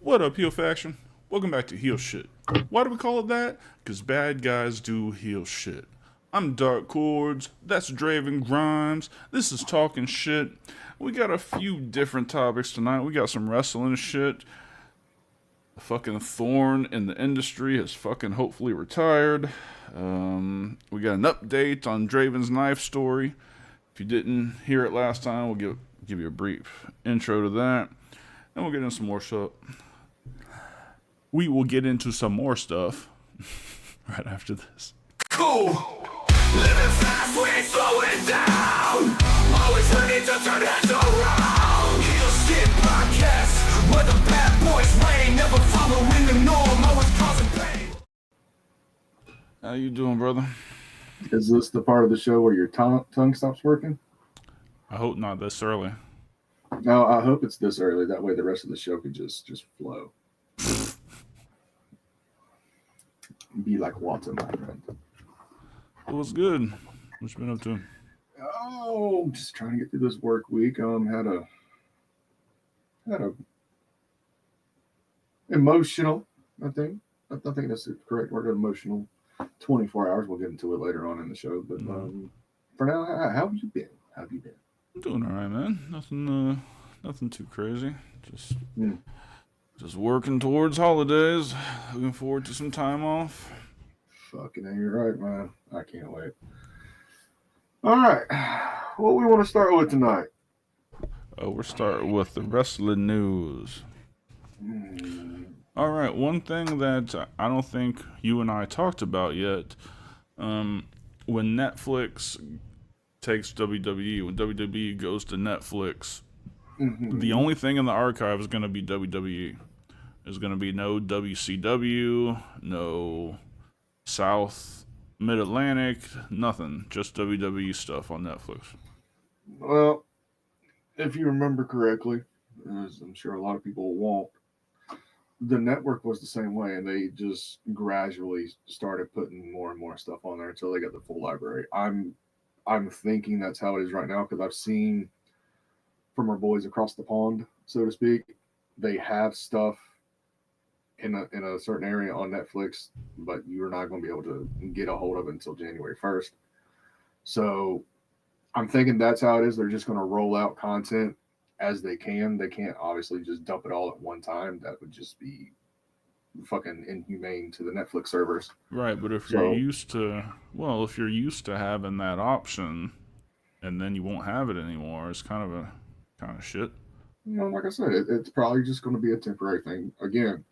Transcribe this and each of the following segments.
What up, heel faction? Welcome back to Heel Shit. Why do we call it that? Because bad guys do heel shit. I'm Dark Chords, that's Dravyn Grimes, this is Talkin Shit. We got a few different topics tonight. We got some wrestling shit. The fucking thorn in the industry has fucking hopefully retired. We got an update on Dravyn's knife story. If you didn't hear it last time, we'll give you a brief intro to that. And we'll get into some more stuff. We will get into some more stuff right after this. Cool. Living fast, we ain't slowing down. Always ready to turn heads around. Heel Shit Podcast, where the bad boys reign. Never following the norm, always causing pain. How you doing, brother? Is this the part of the show where your tongue stops working? I hope not this early. No, I hope it's this early. That way the rest of the show could just flow. Be like Walter, my friend. It was good. What you been up to? Oh, just trying to get through this work week. Had a emotional, I think that's the correct word, emotional 24 hours. We'll get into it later on in the show. But for now, how have you been? I'm doing all right, man. Nothing too crazy. Just working towards holidays. Looking forward to some time off. Fucking A, you're right, man. I can't wait. All right. What we want to start with tonight? We're starting with the wrestling news. All right, one thing that I don't think you and I talked about yet, when Netflix takes WWE, when WWE goes to Netflix, the only thing in the archive is going to be WWE. There's going to be no WCW, no South Mid-Atlantic, nothing. Just WWE stuff on Netflix. Well, if you remember correctly, as I'm sure a lot of people won't, the network was the same way, and they just gradually started putting more and more stuff on there until they got the full library. I'm thinking that's how it is right now, because I've seen from our boys across the pond, so to speak, they have stuff in a certain area on Netflix, but you're not going to be able to get a hold of it until January 1st. So I'm thinking that's how it is. They're just going to roll out content as they can. They can't obviously just dump it all at one time. That would just be fucking inhumane to the Netflix servers. Right, but if you're used to having that option, and then you won't have it anymore, it's kind of shit. Like I said, it's probably just going to be a temporary thing. Again,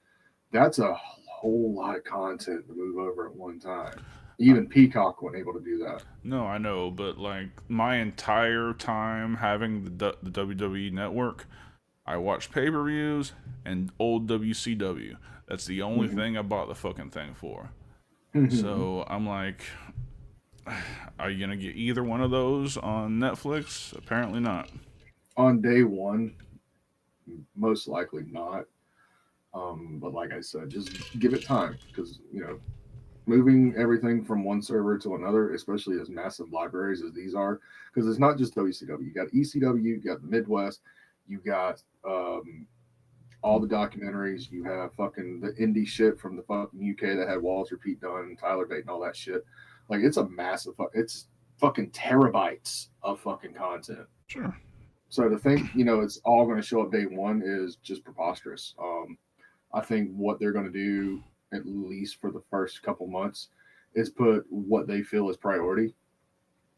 that's a whole lot of content to move over at one time. Even Peacock wasn't able to do that. No, I know, but like my entire time having the WWE network, I watched pay-per-views and old WCW. That's the only thing I bought the fucking thing for. So I'm like, are you going to get either one of those on Netflix? Apparently not. On day one, most likely not. But like I said, just give it time, because moving everything from one server to another, especially as massive libraries as these are, because it's not just WCW. You got ECW, you got the Midwest, you got all the documentaries, you have fucking the indie shit from the fucking UK that had Walter Pete Dunne, Tyler Bate, and all that shit. Like, it's a massive, it's fucking terabytes of fucking content. Sure. So to think, it's all going to show up day one is just preposterous. I think what they're going to do, at least for the first couple months, is put what they feel is priority,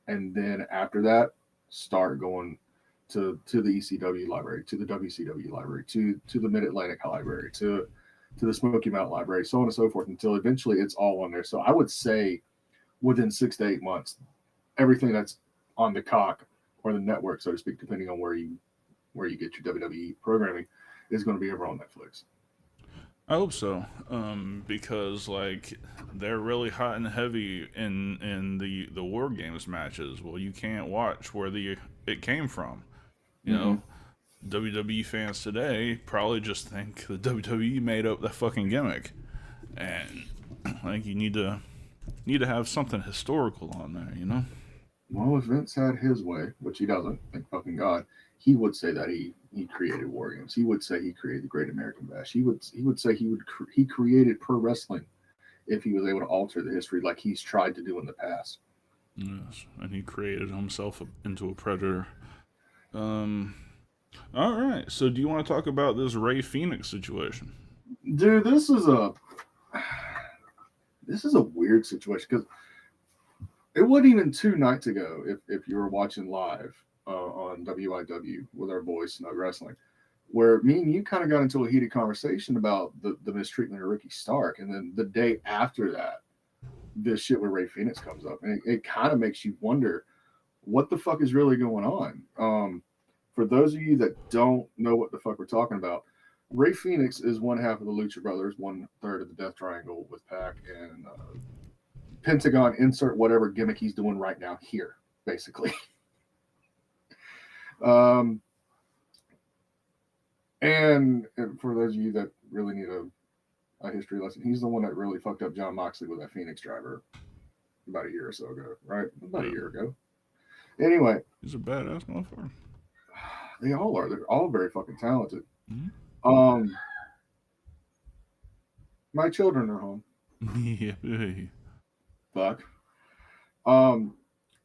and then after that, start going to the ECW library, to the WCW library, to the Mid-Atlantic library, to the Smoky Mountain library, so on and so forth, until eventually it's all on there. So I would say within 6 to 8 months, everything that's on the cock or the network, so to speak, depending on where you get your WWE programming, is going to be over on Netflix. I hope so, because like they're really hot and heavy in the War Games matches. Well, you can't watch where it came from. You know, WWE fans today probably just think the WWE made up the fucking gimmick, and like you need to have something historical on there. Well, if Vince had his way, which he doesn't, thank fucking God, he would say that he created war games. He would say he created the Great American Bash. He would say he created pro wrestling if he was able to alter the history like he's tried to do in the past. Yes, and he created himself into a predator. All right. So, do you want to talk about this Ray Phoenix situation? Dude, this is a weird situation because it wasn't even 2 nights ago. If you were watching live on WIW with our boys Snug Wrestling, where me and you kind of got into a heated conversation about the mistreatment of Ricky Stark, and then the day after that, this shit with Ray Phoenix comes up, and it kind of makes you wonder what the fuck is really going on. For those of you that don't know what the fuck we're talking about, Ray Phoenix is one half of the Lucha Brothers, 1/3 of the Death Triangle with Pac and Pentagon. Insert whatever gimmick he's doing right now here, basically. And for those of you that really need a history lesson, he's the one that really fucked up John Moxley with that Phoenix driver about a year or so ago, right? About a year ago. Anyway, He's a badass motherfucker. they all are. They're all very fucking talented. Mm-hmm. My children are home. Yeah. Fuck.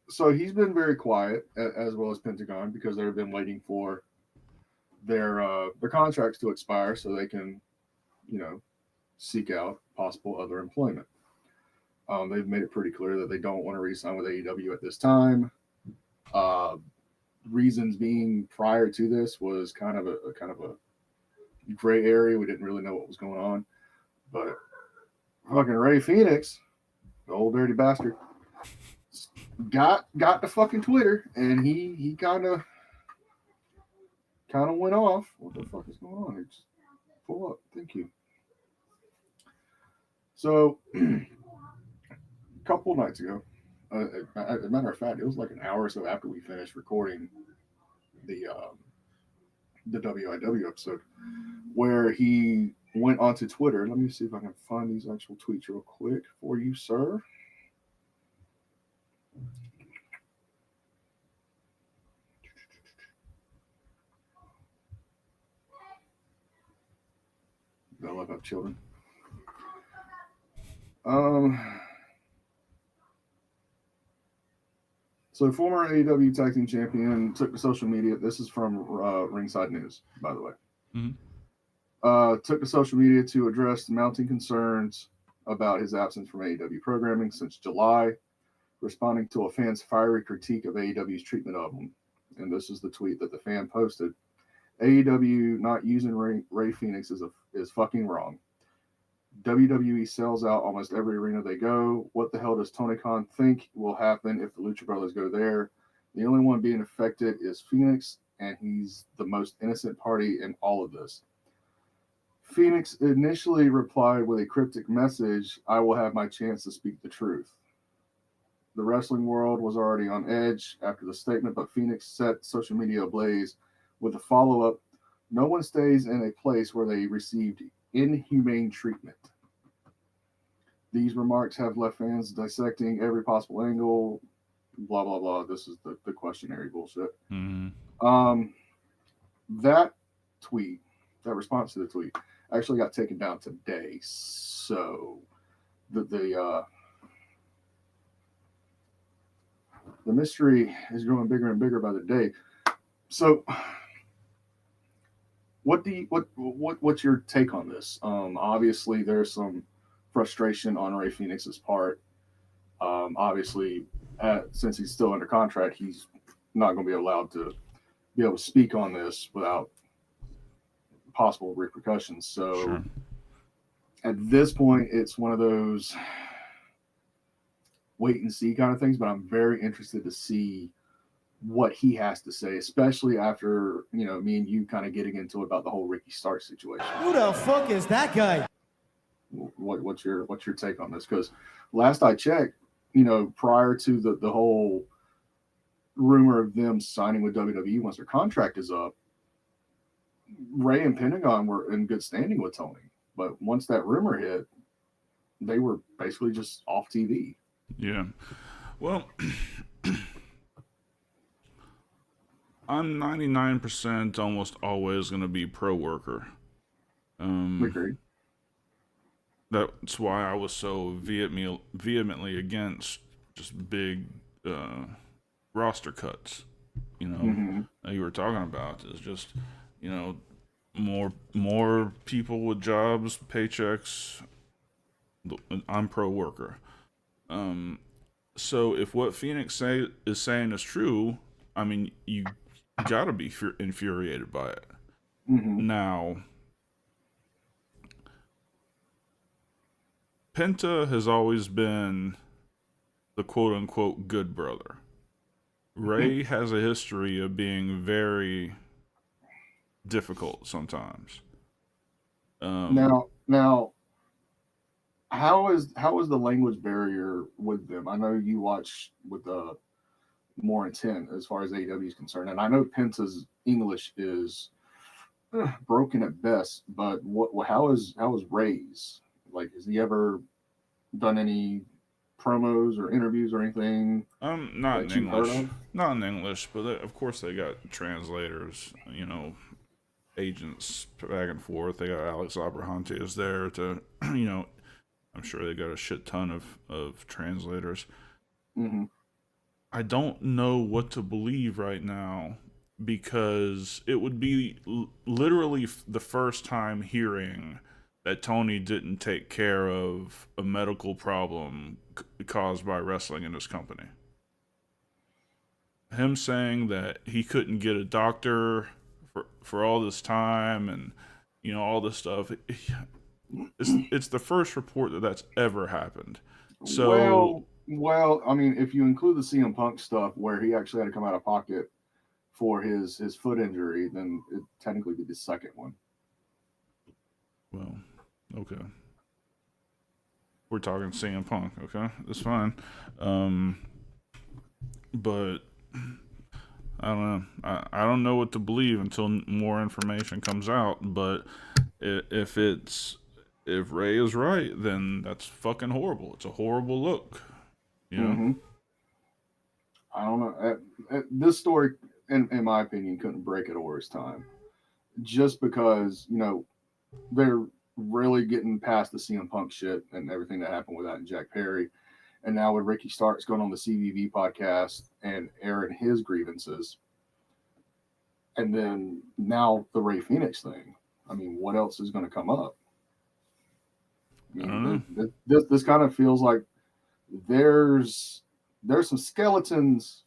So he's been very quiet, as well as Pentagon, because they've been waiting for their contracts to expire so they can, seek out possible other employment. They've made it pretty clear that they don't want to re-sign with AEW at this time. Reasons being, prior to this was kind of a gray area. We didn't really know what was going on, but fucking Ray Phoenix, the old dirty bastard, got the fucking Twitter, and he kind of went off. What the fuck is going on? It's pull up. Thank you. So, a couple nights ago, as a matter of fact, it was like an hour or so after we finished recording the WIW episode, where he went onto Twitter. Let me see if I can find these actual tweets real quick for you, sir. I love have children. So former AEW Tag Team Champion took to social media. This is from Ringside News, by the way. Mm-hmm. Took to social media to address the mounting concerns about his absence from AEW programming since July, responding to a fan's fiery critique of AEW's treatment of him. And this is the tweet that the fan posted. AEW not using Ray Phoenix is fucking wrong. WWE sells out almost every arena they go. What the hell does Tony Khan think will happen if the Lucha Brothers go there? The only one being affected is Phoenix, and he's the most innocent party in all of this. Phoenix initially replied with a cryptic message, "I will have my chance to speak the truth." The wrestling world was already on edge after the statement, but Phoenix set social media ablaze with a follow-up. No one stays in a place where they received inhumane treatment. These remarks have left fans dissecting every possible angle, blah, blah, blah. This is the questionnaire bullshit. Mm-hmm. That tweet, that response to the tweet, actually got taken down today. So the mystery is growing bigger and bigger by the day. So what's your take on this? Obviously there's some frustration on Ray Phoenix's part. Obviously, since he's still under contract, he's not going to be allowed to be able to speak on this without possible repercussions. So Sure. At this point, it's one of those wait and see kind of things, but I'm very interested to see what he has to say, especially after, me and you kind of getting into it about the whole Ricky Stark situation. Who the fuck is that guy? What's your take on this? Because last I checked, prior to the whole rumor of them signing with WWE once their contract is up, Ray and Pentagon were in good standing with Tony. But once that rumor hit, they were basically just off TV. Yeah. Well, I'm 99% almost always going to be pro worker. Agreed. That's why I was so vehemently against just big roster cuts. You know, Mm-hmm. that you were talking about is just, you know, more people with jobs, paychecks. I'm pro worker. So if what Phoenix is saying is true, I mean, you gotta be infuriated by it. Mm-hmm. Now, Penta has always been the quote unquote good brother. Ray has a history of being very difficult sometimes. Now, how is the language barrier with them? I know you watch with more intent as far as AEW is concerned, and I know Penta's English is broken at best. But how is Ray's? Like, has he ever done any promos or interviews or anything Not in that you've heard English, of? not in English, but of course they got translators. You know, agents back and forth. They got Alex Abrahante is there to, you know, I'm sure they got a shit ton of translators. Mm-hmm. I don't know what to believe right now because it would be literally the first time hearing that Tony didn't take care of a medical problem caused by wrestling in his company. Him saying that he couldn't get a doctor for all this time and you know all this stuff. It's the first report that that's ever happened. So Well, I mean, if you include the CM Punk stuff where he actually had to come out of pocket for his foot injury, then it technically be the second one. well, okay. We're talking CM Punk, okay? That's fine. Um, but I don't know. I don't know what to believe until more information comes out. But if if Ray is right, then that's fucking horrible. It's a horrible look. You know. Mm-hmm. I don't know. This story, in my opinion, couldn't break it over his time, just because they're really getting past the CM Punk shit and everything that happened with that and Jack Perry, and now with Ricky Starks going on the CVV podcast and airing his grievances, and then now the Ray Phoenix thing. I mean, what else is going to come up? I I don't know. mean, this kind of feels like there's some skeletons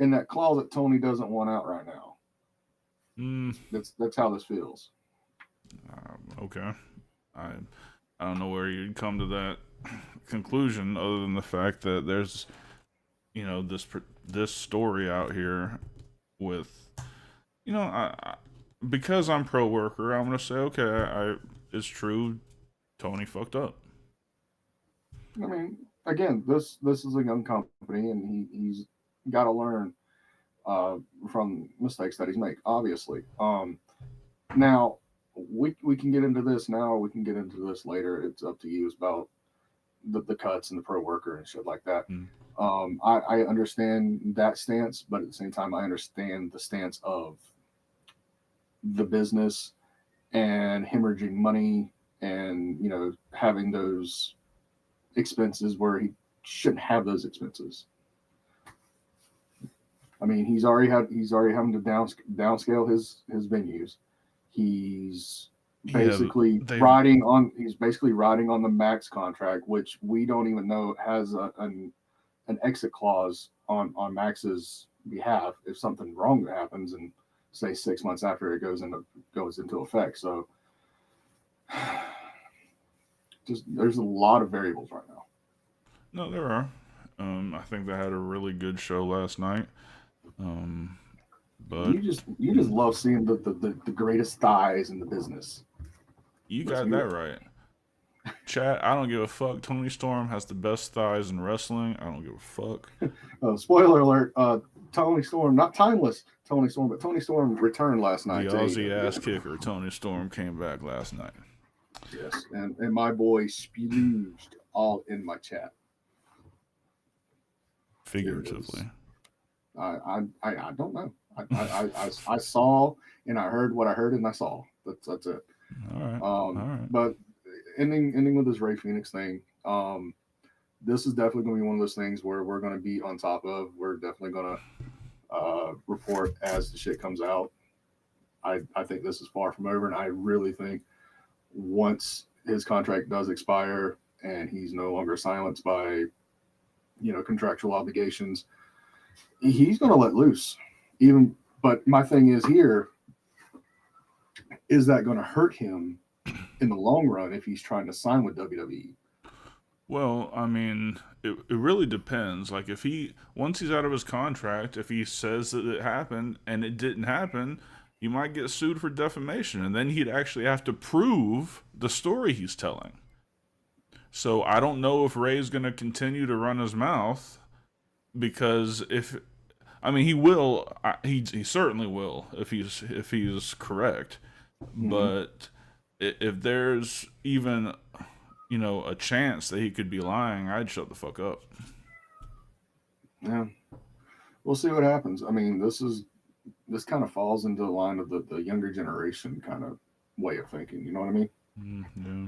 in that closet Tony doesn't want out right now. Mm, That's how this feels. okay. I I don't know where you'd come to that conclusion other than the fact that there's this story out here with because I'm pro worker, I'm gonna say okay, it's true. Tony fucked up. I mean, again, this is a young company, and he's got to learn from mistakes that he's made. Obviously, now we can get into this now, or we can get into this later. It's up to you. It's about the cuts and the pro worker and shit like that. Mm. I understand that stance, but at the same time, I understand the stance of the business and hemorrhaging money and having those expenses where he shouldn't have those expenses. I mean, he's already having to downscale his venues. He's basically riding on the max contract, which we don't even know has an exit clause on Max's behalf if something wrong happens, and say 6 months after it goes into effect. So just there's a lot of variables right now. No, there are. I think they had a really good show last night. But You just love seeing the greatest thighs in the business. you got that right. Chat, I don't give a fuck. Tony Storm has the best thighs in wrestling. I don't give a fuck. Spoiler alert, Tony Storm, not timeless Tony Storm, but Tony Storm returned last night. The Aussie ass kicker, Tony Storm, came back last night. Yes, and my boy splooged all in my chat. Figuratively. I don't know. I saw and I heard what I heard and I saw. That's it. All right. All right. But ending with this Ray Phoenix thing. This is definitely going to be one of those things where we're going to be on top of. We're definitely going to report as the shit comes out. I think this is far from over, and I really think once his contract does expire and he's no longer silenced by, contractual obligations, he's going to let loose. But my thing is here, is that going to hurt him in the long run if he's trying to sign with WWE? Well, I mean, it really depends. Like, once he's out of his contract, if he says that it happened and it didn't happen, you might get sued for defamation, and then he'd actually have to prove the story he's telling. So I don't know if Ray's going to continue to run his mouth, because he will. He certainly will if he's correct. Mm-hmm. But if there's even a chance that he could be lying, I'd shut the fuck up. Yeah, we'll see what happens. I mean, this kind of falls into the line of the younger generation kind of way of thinking. You know what I mean? Mm-hmm.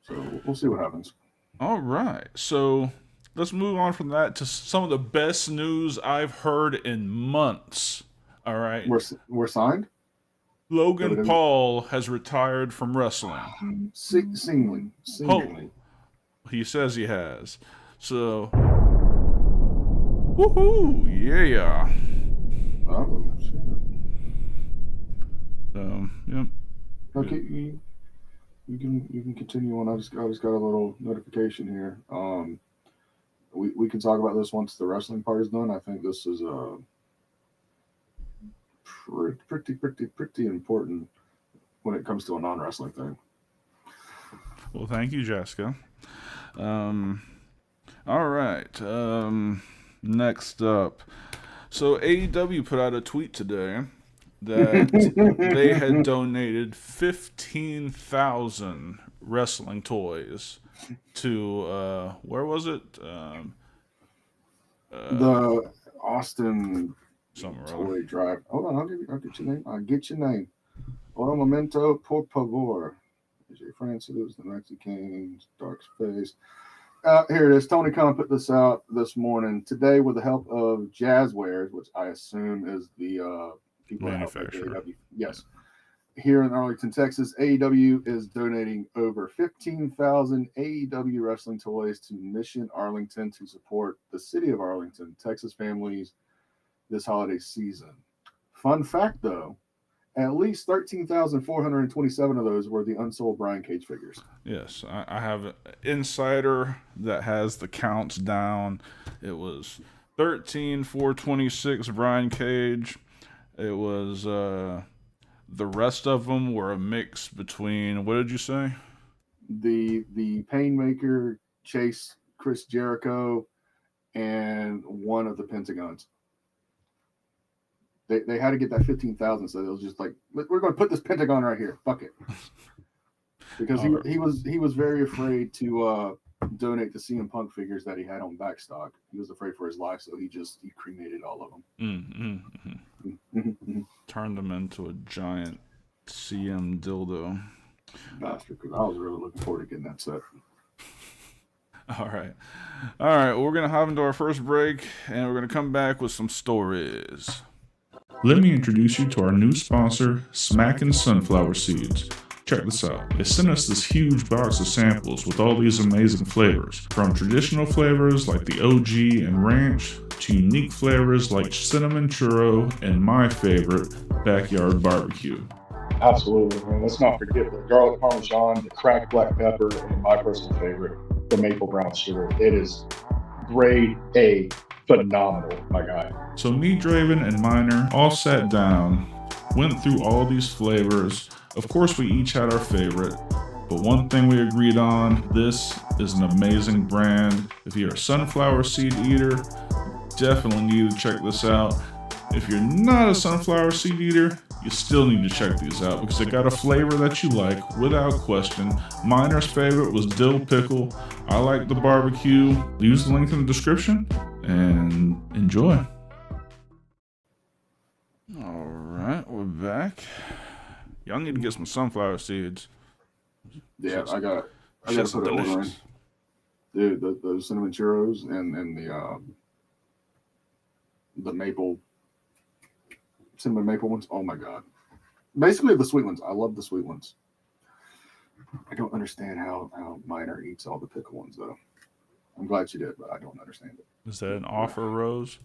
So we'll see what happens. All right. So let's move on from that to some of the best news I've heard in months. All right. We're signed? Logan Paul has retired from wrestling. Singly. Oh, he says he has. So, woohoo! Yeah. Oh, shit. Yep. Okay, you can continue on. I just got a little notification here. We can talk about this once the wrestling part is done. I think this is pretty important when it comes to a non-wrestling thing. Well, thank you, Jessica. All right. Next up. So AEW put out a tweet today that they had donated 15,000 wrestling toys to where was it? The Austin somewhere toy drive. Hold on, I'll get your name. I'll get your name. Ora momento, por favor. AJ Francis, the Mexican, Dark Space. Here it is. Tony Khan put this out this morning today with the help of Jazzwares, which I assume is the people manufacturer. That help with AEW. Yes. Here in Arlington, Texas, AEW is donating over 15,000 AEW wrestling toys to Mission Arlington to support the city of Arlington, Texas families this holiday season. Fun fact, though, at least 13,427 of those were the unsold Brian Cage figures. Yes, I have an insider that has the counts down. It was 13,426 Brian Cage. It was the rest of them were a mix between, what did you say? The Painmaker, Chase, Chris Jericho, and one of the Pentagons. They had to get that 15,000, so it was just like, we're going to put this Pentagon right here. Fuck it. Because he was very afraid to donate the CM Punk figures that he had on backstock. He was afraid for his life, so he cremated all of them. Turned them into a giant CM dildo. Bastard, because I was really looking forward to getting that set. All right. Well, we're going to hop into our first break, and we're going to come back with some stories. Let me introduce you to our new sponsor, Smackin' Sunflower Seeds. Check this out. They sent us this huge box of samples with all these amazing flavors, from traditional flavors like the OG and ranch, to unique flavors like cinnamon churro and my favorite, backyard barbecue. Absolutely, man. Let's not forget the garlic parmesan, the cracked black pepper, and my personal favorite, the maple brown sugar. It is grade A, phenomenal, my guy. So me, Dravyn, and Miner all sat down, went through all these flavors. Of course, we each had our favorite, but one thing we agreed on, this is an amazing brand. If you're a sunflower seed eater, definitely need to check this out. If you're not a sunflower seed eater, you still need to check these out because they got a flavor that you like without question. Miner's favorite was dill pickle. I like the barbecue. Use the link in the description and enjoy. All back. Y'all need to get some sunflower seeds. Yeah, Shit's- I got to Shit's put an order in. delicious. Dude, the cinnamon churros and the maple cinnamon maple ones. Oh my god! Basically, the sweet ones. I love the sweet ones. I don't understand how Minor eats all the pickle ones though. I'm glad she did, but I don't understand it. Is that an offer, Rose?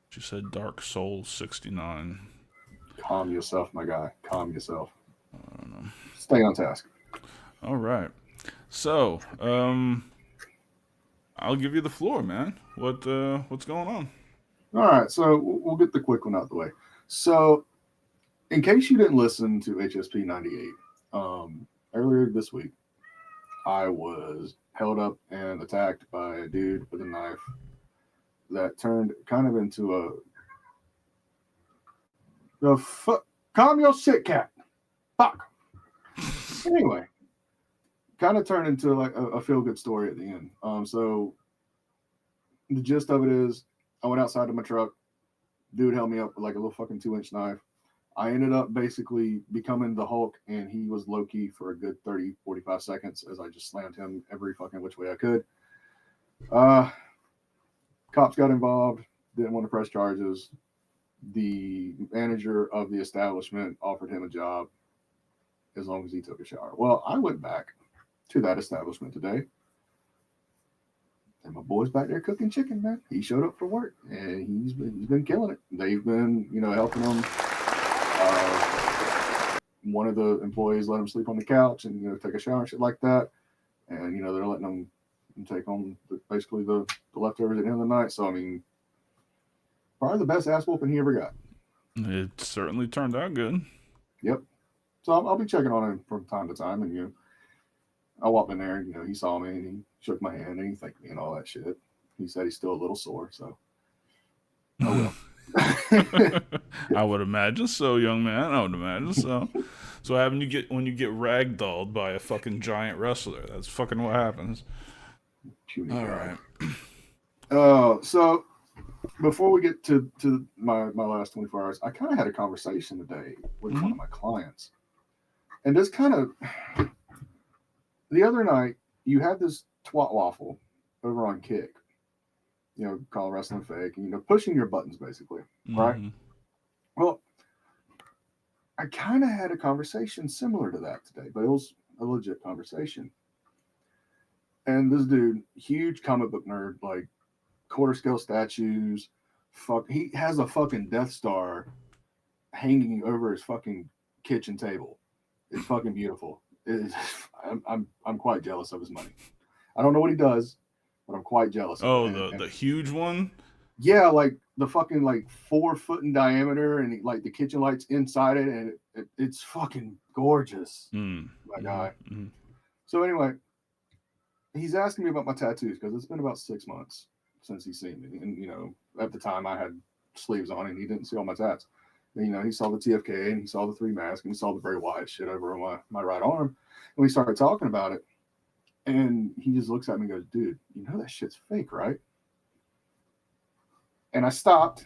She said Dark Souls 69. Calm yourself, my guy. Calm yourself. I don't know. Stay on task. All right. So, I'll give you the floor, man. What's going on? All right, so we'll get the quick one out the way. So, in case you didn't listen to HSP 98, earlier this week, I was held up and attacked by a dude with a knife that turned kind of into calm your shit, cat. Fuck. Anyway, kind of turned into like a feel good story at the end. So the gist of it is, I went outside to my truck. Dude held me up with like a little fucking 2-inch knife. I ended up basically becoming the Hulk, and he was low-key for a good 30, 45 seconds as I just slammed him every fucking which way I could. Cops got involved, didn't want to press charges. The manager of the establishment offered him a job as long as he took a shower. Well, I went back to that establishment today, and my boy's back there cooking chicken, man. He showed up for work, and he's been killing it. They've been, helping him. One of the employees let him sleep on the couch and take a shower and shit like that, and they're letting him take home basically the leftovers at the end of the night. So I mean, probably the best ass whooping he ever got. It certainly turned out good. Yep. So I'll be checking on him from time to time, and I walked in there, and he saw me and he shook my hand and he thanked me and all that shit. He said he's still a little sore, so oh well. I would imagine so, young man. I would imagine so. So what happens when you get ragdolled by a fucking giant wrestler? That's fucking what happens. Puny All guy. right. So before we get to my last 24 hours, I kind of had a conversation today with one of my clients, and this kind of the other night you had this twat waffle over on Kick. Call wrestling fake, and pushing your buttons basically, right? Mhm. Well, I kind of had a conversation similar to that today, but it was a legit conversation. And this dude, huge comic book nerd, like quarter scale statues, he has a fucking Death Star hanging over his fucking kitchen table. It's fucking beautiful. I'm quite jealous of his money. I don't know what he does, but I'm quite jealous. Oh, of it. the huge one? Yeah, like the fucking 4 foot in diameter, and like the kitchen lights inside it, and it's fucking gorgeous, my guy. So anyway, he's asking me about my tattoos because it's been about 6 months since he's seen me, and at the time I had sleeves on, and he didn't see all my tats. And, he saw the TFK, and he saw the 3 mask, and he saw the Bray Wyatt shit over on my right arm, and we started talking about it. And he just looks at me and goes, dude, that shit's fake, right? And I stopped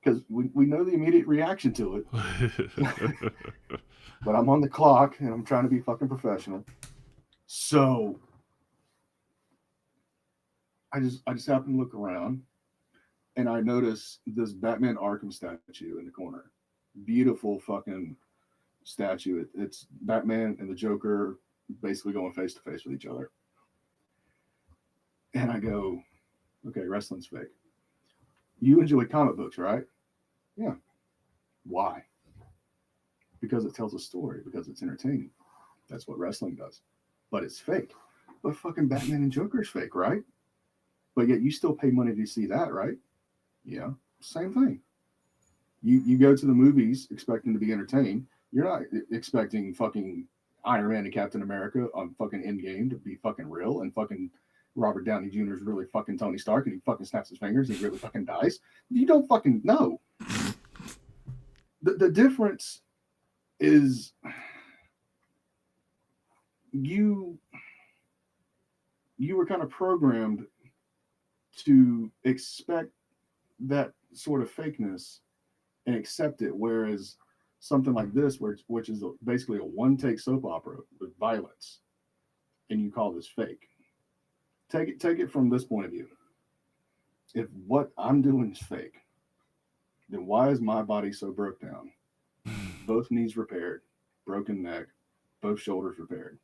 because we know the immediate reaction to it. But I'm on the clock and I'm trying to be fucking professional. So I just happened to look around and I noticed this Batman Arkham statue in the corner. Beautiful fucking statue. It's Batman and the Joker basically going face to face with each other. And I go, okay, wrestling's fake. You enjoy comic books, right? Yeah. Why? Because it tells a story, because it's entertaining. That's what wrestling does. But it's fake. But fucking Batman and Joker is fake, right? But yet you still pay money to see that, right? Yeah. Same thing. You go to the movies expecting to be entertained. You're not expecting fucking Iron Man and Captain America on fucking Endgame to be fucking real, and fucking Robert Downey Jr. is really fucking Tony Stark, and he fucking snaps his fingers and he really fucking dies. You don't fucking know. The difference is you were kind of programmed to expect that sort of fakeness and accept it, whereas something like this, which is basically a one-take soap opera with violence, and you call this fake. Take it from this point of view. If what I'm doing is fake, then why is my body so broke down? Both knees repaired, broken neck, both shoulders repaired.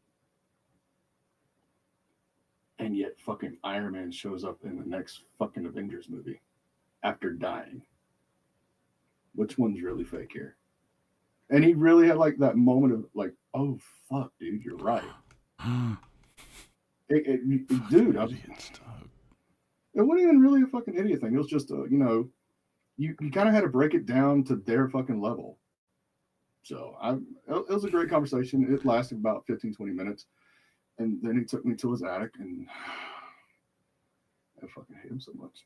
And yet fucking Iron Man shows up in the next fucking Avengers movie after dying. Which one's really fake here? And he really had like that moment of like, oh fuck, dude, you're right. Dude, it wasn't even really a fucking idiot thing. It was just a, you kind of had to break it down to their fucking level. So it was a great conversation. It lasted about 15, 20 minutes. And then he took me to his attic, and I fucking hate him so much.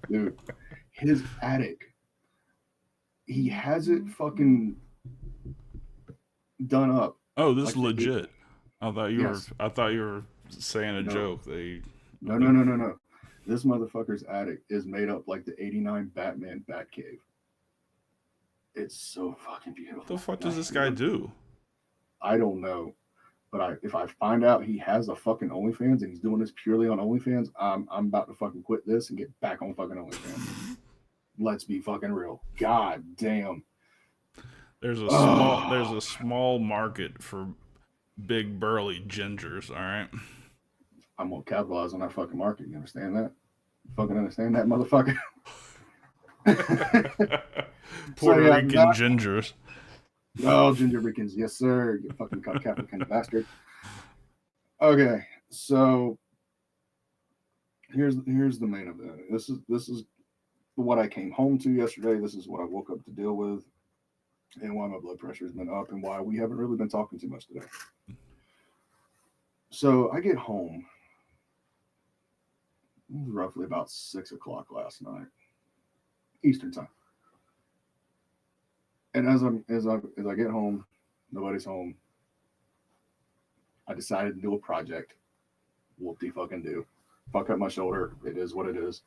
Dude, his attic, he has it fucking done up. Oh, this like is legit. I thought you were saying a No. joke. No. This motherfucker's attic is made up like the 89 Batman Batcave. It's so fucking beautiful. What the fuck does this guy do? I don't know. But if I find out he has a fucking OnlyFans and he's doing this purely on OnlyFans, I'm about to fucking quit this and get back on fucking OnlyFans. Let's be fucking real. God damn. There's a small market for big burly gingers, all right? I'm gonna capitalize on that fucking market. You understand that? You fucking understand that, motherfucker? Puerto Rican gingers. Oh, ginger Ricans, yes sir. You fucking Catholic kind of bastard. Okay, so here's the main event. This is what I came home to yesterday. This is what I woke up to deal with, and why my blood pressure has been up, and why we haven't really been talking too much today. So I get home. It was roughly about 6 o'clock last night, Eastern time. And as I get home, nobody's home. I decided to do a project. Whoop-de fucking do. Fuck up my shoulder. It is what it is.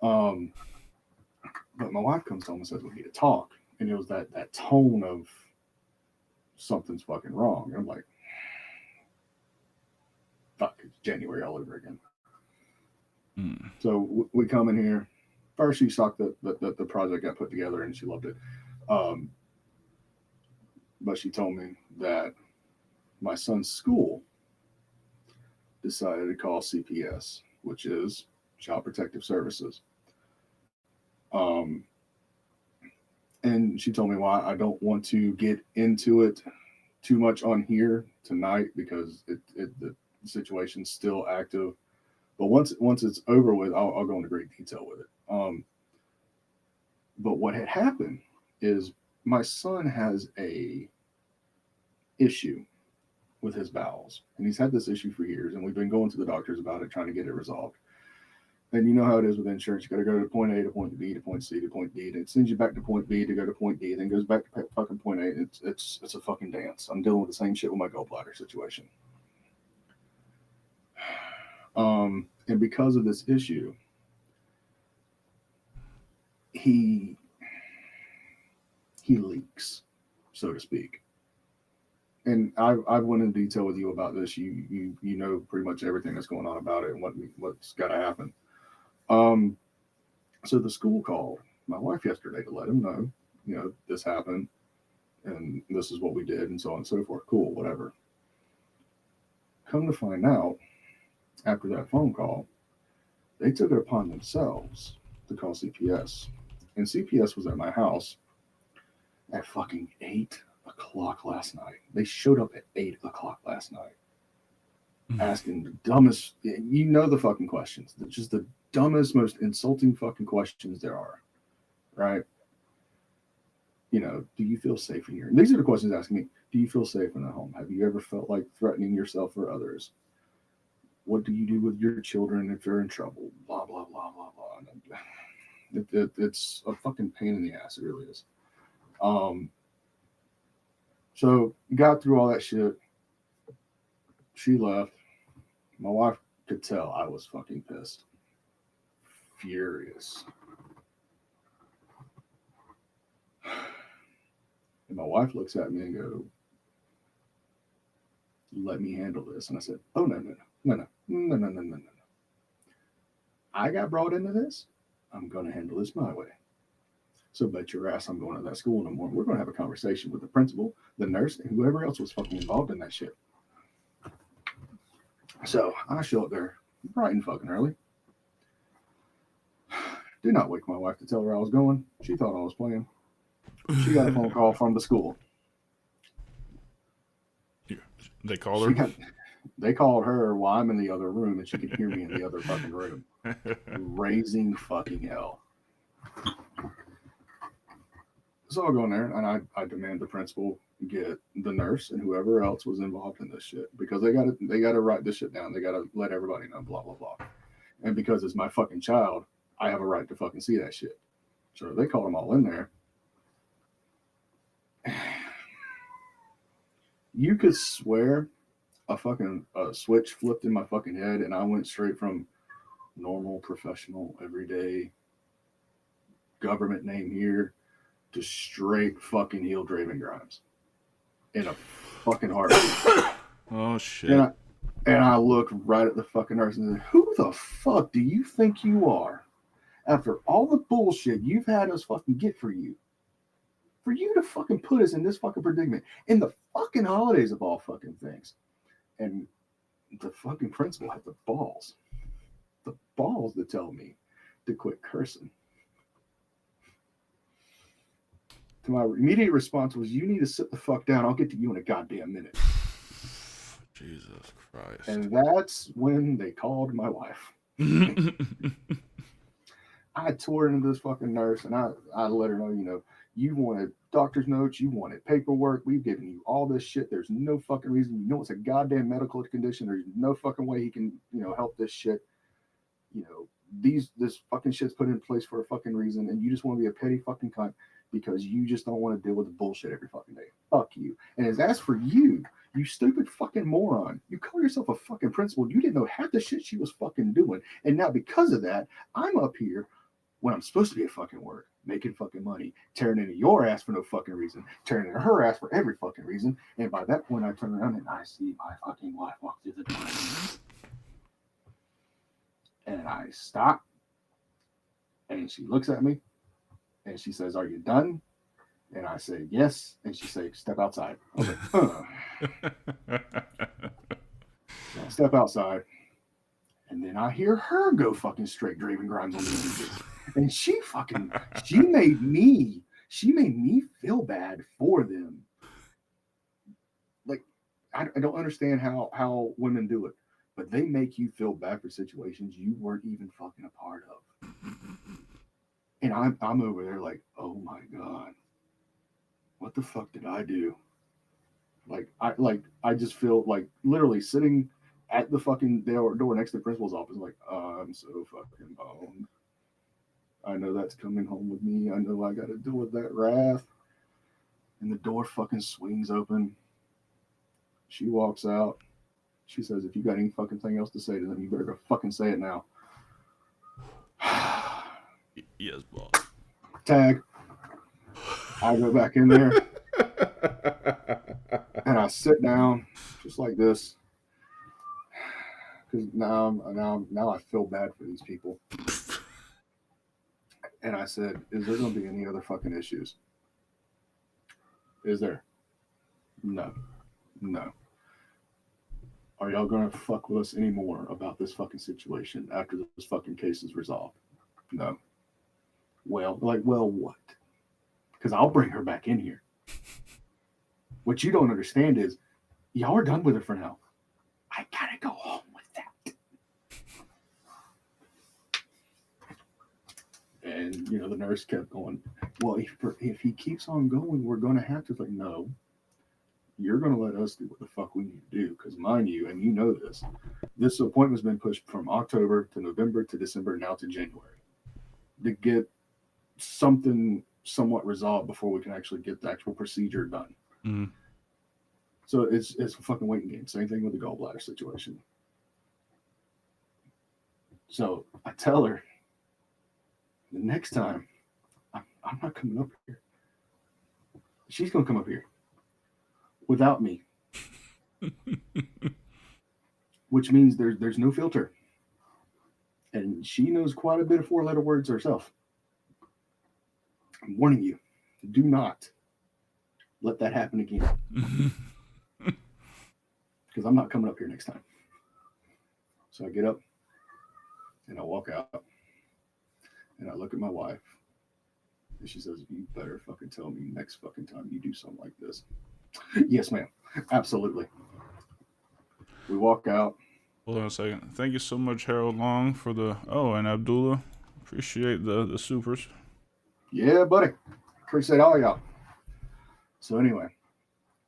But my wife comes home and says we need to talk. And it was that tone of something's fucking wrong. And I'm like, fuck, it's January all over again. So we come in here. First, she shocked that the project got put together and she loved it. But she told me that my son's school decided to call CPS, which is Child Protective Services. And she told me why I don't want to get into it too much on here tonight because the situation's still active. But once it's over with, I'll go into great detail with it. But what had happened is my son has a issue with his bowels, and he's had this issue for years, and we've been going to the doctors about it, trying to get it resolved. And you know how it is with insurance. You got to go to point A to point B to point C to point D, and it sends you back to point B to go to point D, then goes back to fucking point A. It's a fucking dance. I'm dealing with the same shit with my gallbladder situation. And because of this issue, he leaks, so to speak. And I went in detail with you about this. You know pretty much everything that's going on about it and what's got to happen. So the school called my wife yesterday to let him know, this happened and this is what we did and so on and so forth. Cool, whatever. Come to find out, after that phone call, they took it upon themselves to call CPS. And CPS was at my house at fucking 8 o'clock last night. They showed up at 8 o'clock last night asking the dumbest, the fucking questions. Just the dumbest, most insulting fucking questions there are, right? Do you feel safe in here? And these are the questions asking me. Do you feel safe in a home? Have you ever felt like threatening yourself or others? What do you do with your children if they're in trouble? Blah, blah, blah, blah, blah. It's a fucking pain in the ass. It really is. So got through all that shit. She left. My wife could tell I was fucking pissed. Furious. And my wife looks at me and go, let me handle this. And I said, oh, no. I got brought into this. I'm going to handle this my way. So bet your ass I'm going to that school no more. We're going to have a conversation with the principal, the nurse, and whoever else was fucking involved in that shit. So I show up there bright and fucking early. Did not wake my wife to tell her I was going. She thought I was playing. She got a phone call from the school. They called her? They called her while I'm in the other room and she could hear me in the other fucking room. Raising fucking hell. So I'll go in there and I demand the principal get the nurse and whoever else was involved in this shit because they gotta write this shit down. They gotta let everybody know, blah, blah, blah. And because it's my fucking child, I have a right to fucking see that shit. So they called them all in there. You could swear a fucking switch flipped in my fucking head and I went straight from normal, professional, everyday government name here to straight fucking heel Dravyn Grimes in a fucking heartbeat. Oh shit. And I looked right at the fucking nurse and said, who the fuck do you think you are? After all the bullshit you've had us fucking get for you to fucking put us in this fucking predicament in the fucking holidays of all fucking things. And the fucking principal had the balls to tell me to quit cursing. To my immediate response was, you need to sit the fuck down. I'll get to you in a goddamn minute. Jesus Christ. And that's when they called my wife. I tore into this fucking nurse and I let her know, you wanted doctor's notes, you wanted paperwork, we've given you all this shit. There's no fucking reason. It's a goddamn medical condition. There's no fucking way he can, help this shit. This fucking shit's put in place for a fucking reason, and you just want to be a petty fucking cunt because you just don't want to deal with the bullshit every fucking day. Fuck you. And as for you, you stupid fucking moron, you call yourself a fucking principal. You didn't know half the shit she was fucking doing. And now because of that, I'm up here when I'm supposed to be at fucking work, making fucking money, tearing into your ass for no fucking reason, tearing into her ass for every fucking reason. And by that point, I turn around and I see my fucking wife walk through the door. And I stop. And she looks at me. And she says, are you done? And I say, yes. And she says, step outside. I was like, So I step outside. And then I hear her go fucking straight Dravyn Grimes on the images. And she made me feel bad for them. Like, I don't understand how women do it, but they make you feel bad for situations you weren't even fucking a part of. And I'm over there like, oh my God, what the fuck did I do? I just feel like literally sitting at the fucking door next to the principal's office, like, I'm so fucking boned. I know that's coming home with me. I know I got to deal with that wrath. And the door fucking swings open. She walks out. She says, if you got any fucking thing else to say to them, you better go fucking say it now. Yes, boss. Tag. I go back in there. And I sit down just like this. Because now I feel bad for these people. And I said, is there going to be any other fucking issues? Is there? No. Are y'all going to fuck with us anymore about this fucking situation after this fucking case is resolved? No. Well, what? Because I'll bring her back in here. What you don't understand is, y'all are done with her for now. I gotta go home with that. And, the nurse kept going, well, if he keeps on going, we're going to have to. Like, no. You're going to let us do what the fuck we need to do. Because mind you, and you know this appointment's been pushed from October to November to December, now to January. To get something somewhat resolved before we can actually get the actual procedure done. Mm-hmm. So it's a fucking waiting game. Same thing with the gallbladder situation. So I tell her, the next time, I'm not coming up here. She's gonna come up here without me, which means there's no filter, and she knows quite a bit of 4-letter words herself. I'm warning you, do not let that happen again, because I'm not coming up here next time. So I get up and I walk out and I look at my wife and she says, "You better fucking tell me next fucking time you do something like this." Yes, ma'am. Absolutely. We walk out. Hold on a second. Thank you so much, Harold Long, for the... Oh, and Abdullah. Appreciate the supers. Yeah, buddy. Appreciate all y'all. So anyway,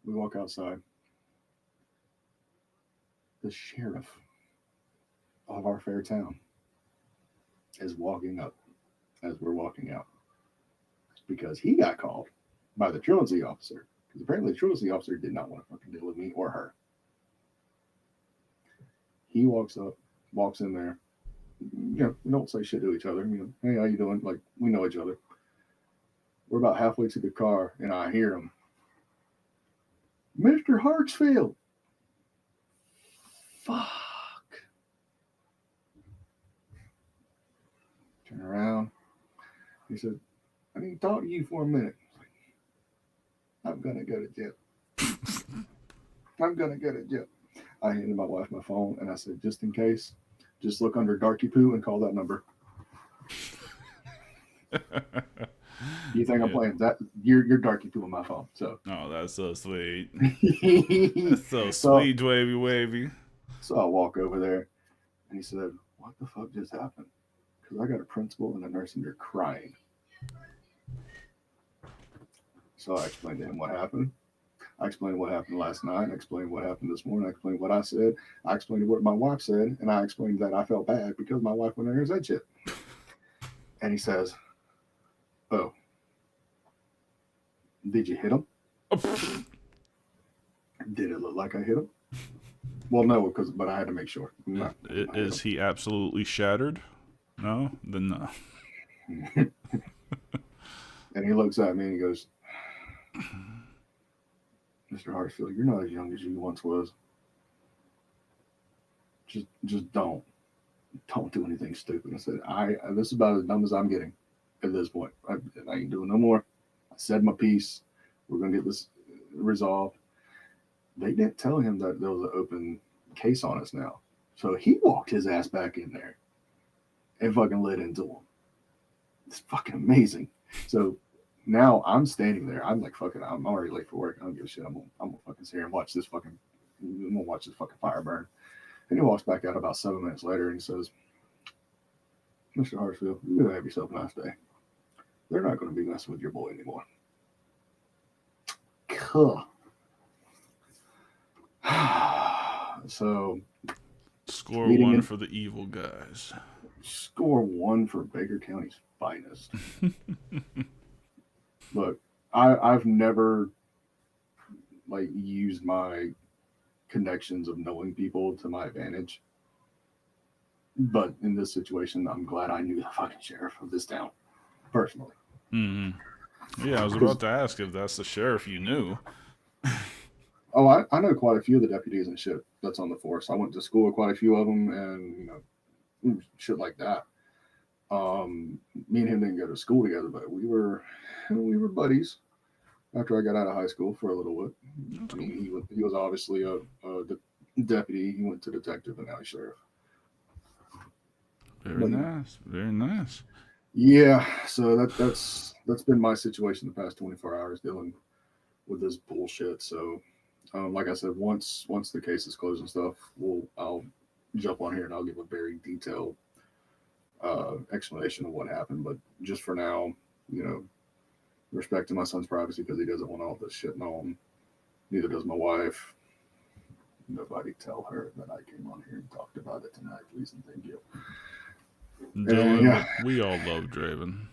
we walk outside. The sheriff of our fair town is walking up as we're walking out because he got called by the truancy officer, because apparently the truancy officer did not want to fucking deal with me or her. He walks up, walks in there. You know, we don't say shit to each other. You know, hey, how you doing? Like, we know each other. We're about halfway to the car, and I hear him, "Mr. Hartsfield." Fuck. Turn around. He said, "I need to talk to you for a minute." I'm gonna go to jail. I'm gonna go to jail. I handed my wife my phone and I said, "Just in case, just look under Darky Poo and call that number." You think I'm playing that? You're Darky Poo on my phone. So. Oh, that's so sweet. That's so sweet, wavy. So I walk over there and he said, "What the fuck just happened?" Because I got a principal and a nurse and they're crying. So I explained to him what happened. I explained what happened last night. I explained what happened this morning. I explained what I said. I explained what my wife said. And I explained that I felt bad because my wife went in there and said shit. And he says, "Oh, did you hit him?" Did it look like I hit him? Well, no, but I had to make sure. Is he absolutely shattered? No? Then no. And he looks at me and he goes, "Mr. Hartsfield, you're not as young as you once was. Just don't do anything stupid." I said, this is about as dumb as I'm getting at this point. I ain't doing no more. I said my piece. We're going to get this resolved. They didn't tell him that there was an open case on us now. So he walked his ass back in there and fucking lit into him. It's fucking amazing. So now I'm standing there. I'm like, fucking, I'm already late for work. I don't give a shit. I'm gonna fucking sit here and watch this fucking fire burn. And he walks back out about 7 minutes later and he says, "Mr. Hartsfield, you're gonna have yourself a nice day. They're not gonna be messing with your boy anymore." Cool. So Score one for the evil guys. Score one for Baker County's finest. Look, I've never used my connections of knowing people to my advantage. But in this situation, I'm glad I knew the fucking sheriff of this town personally. Mm-hmm. Yeah, I was about to ask if that's the sheriff you knew. Oh, I know quite a few of the deputies and shit that's on the force. I went to school with quite a few of them, and shit like that. Me and him didn't go to school together, but we were buddies. After I got out of high school for a little bit, I mean, he was obviously a deputy. He went to detective, and now he's sheriff. Very nice. Yeah, so that's been my situation the past 24 hours dealing with this bullshit. So, like I said, once the case is closed and stuff, I'll jump on here and I'll give a very detailed explanation of what happened. But just for now, respecting my son's privacy because he doesn't want all this shit known. Neither does my wife. Nobody tell her that I came on here and talked about it tonight, please and thank you. Dylan, we all love Dravyn.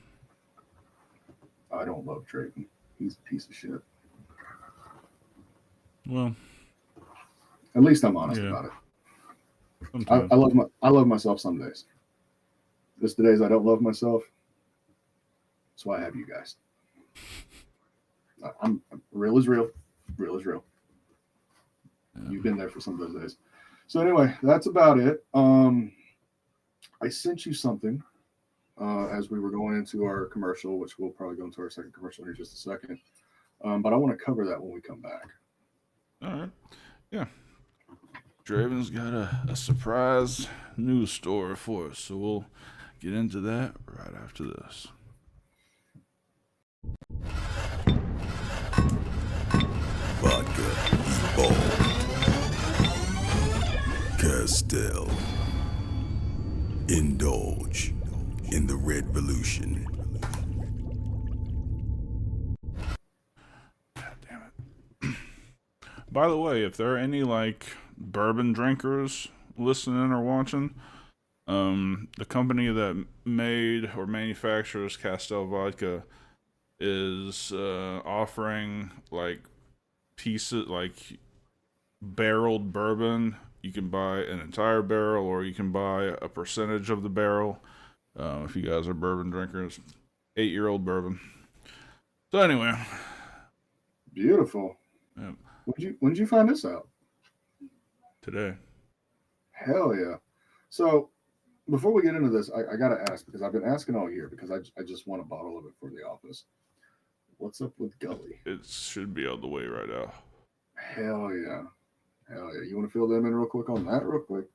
I don't love Dravyn. He's a piece of shit. Well, at least I'm honest about it. I love myself some days. There's the days I don't love myself. That's why I have you guys. I'm real is real. Real is real. Yeah. You've been there for some of those days. So anyway, that's about it. I sent you something as we were going into our commercial, which we'll probably go into our second commercial in just a second. But I want to cover that when we come back. All right. Yeah. Dravyn's got a surprise news story for us, so we'll get into that right after this. Vodka, Evolve, Castell. Indulge in the Red Revolution. God damn it. By the way, if there are any like bourbon drinkers listening or watching, the company that made or manufactures Castell vodka is offering like pieces like barreled bourbon. You can buy an entire barrel or you can buy a percentage of the barrel if you guys are bourbon drinkers. 8-year-old bourbon. So anyway, Beautiful. yeah, When did you find this out? today. Hell yeah. So before we get into this, I got to ask, because I've been asking all year, because I just want a bottle of it for the office. What's up with Gully? It should be on the way right now. Hell yeah. Hell yeah. You want to fill them in real quick on that real quick?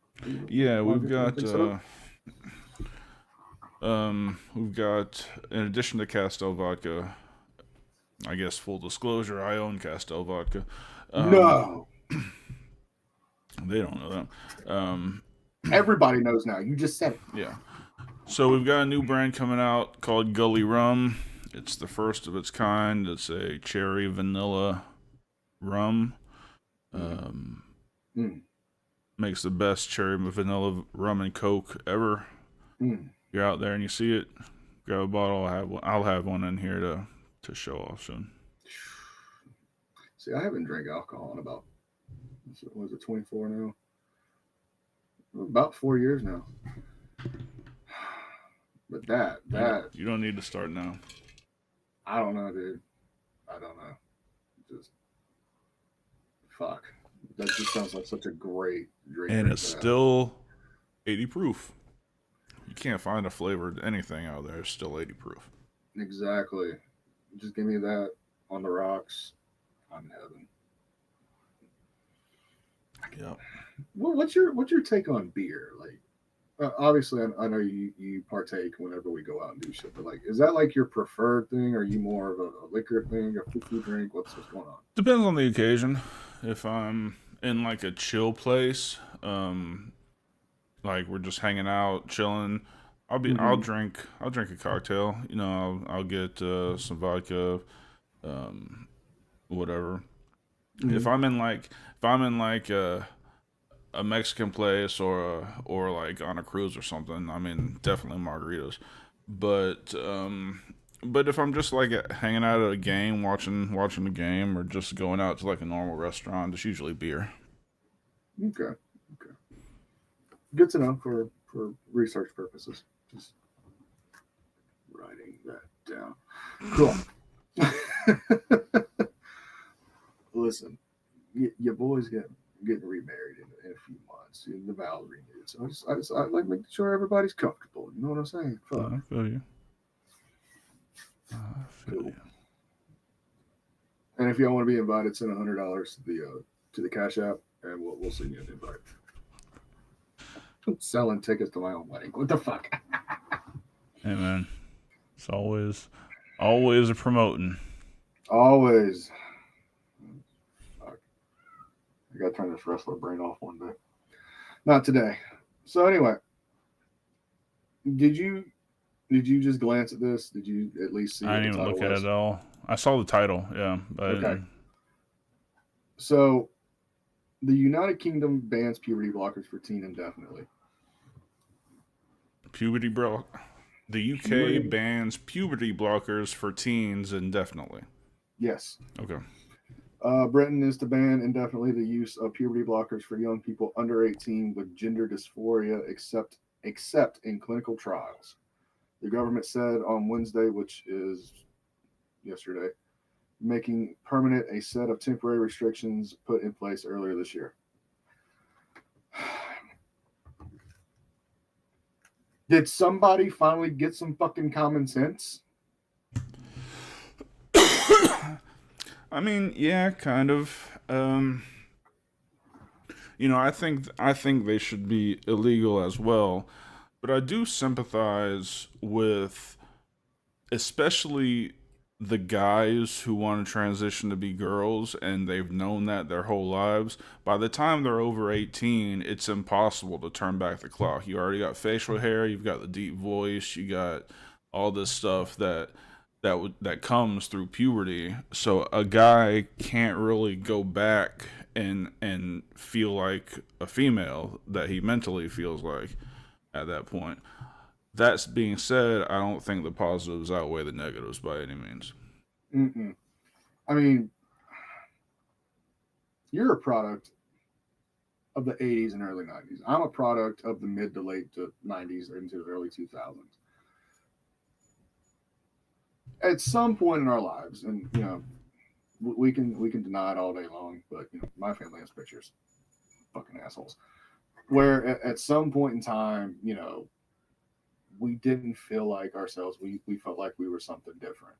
Yeah, we've got Think so? we've got, in addition to Castell vodka, I guess full disclosure, I own Castell vodka. No. They don't know that. Everybody knows now. You just said it. Yeah. So we've got a new brand coming out called Gully Rum. It's the first of its kind. It's a cherry vanilla rum. Makes the best cherry vanilla rum and Coke ever. You're out there and you see it, grab a bottle. I'll have one in here to show off soon. See, I haven't drank alcohol in about, was it 24 now? About 4 years now. But that You don't need to start now. I don't know, dude. I don't know. Just fuck. That just sounds like such a great drink. And right it's there. still 80 proof. You can't find a flavored anything out there. It's still 80 proof. Exactly. Just give me that on the rocks. I'm in heaven. Yep. Well, what's your take on beer? Like, obviously, I know you partake whenever we go out and do shit, but like, is that like your preferred thing? Or are you more of a liquor thing, a foo drink? What's going on? Depends on the occasion. If I'm in like a chill place, like we're just hanging out, chilling, I'll drink a cocktail. You know, I'll get some vodka, whatever. If I'm in like a Mexican place or like on a cruise or something, I mean definitely margaritas. But if I'm just like hanging out at a game, watching the game, or just going out to like a normal restaurant, it's usually beer. Okay. Good to know for research purposes. Just writing that down. Cool. Listen, your boys getting remarried in a few months. The vows renewed. So I like making sure everybody's comfortable. You know what I'm saying? Fuck. I feel you. Cool. And if y'all want to be invited, send $100 to the Cash App, and we'll send you an invite. I'm selling tickets to my own wedding. What the fuck? Hey man, it's always a promoting. Always. Fuck. I gotta turn this wrestler brain off one day. Not today. So anyway, did you just glance at this? Did you at least see? I didn't even look at it at all. I saw the title, yeah, but okay. So, the United Kingdom bans puberty blockers for teen indefinitely. The UK bans puberty blockers for teens indefinitely. Yes. Okay. Britain is to ban indefinitely the use of puberty blockers for young people under 18 with gender dysphoria, except in clinical trials. The government said on Wednesday, which is yesterday, making permanent a set of temporary restrictions put in place earlier this year. Did somebody finally get some fucking common sense? I mean, yeah, kind of. I think they should be illegal as well, but I do sympathize with, especially the guys who want to transition to be girls and they've known that their whole lives. By the time they're over 18, it's impossible to turn back the clock. You already got facial hair, you've got the deep voice, you got all this stuff that comes through puberty. So a guy can't really go back and feel like a female that he mentally feels like at that point. That being said, I don't think the positives outweigh the negatives by any means. Mm-mm. I mean, you're a product of the 80s and early 90s. I'm a product of the mid to late to 90s into the early 2000s. At some point in our lives, and we can deny it all day long, but my family has pictures, fucking assholes. Where at some point in time, we didn't feel like ourselves. We felt like we were something different.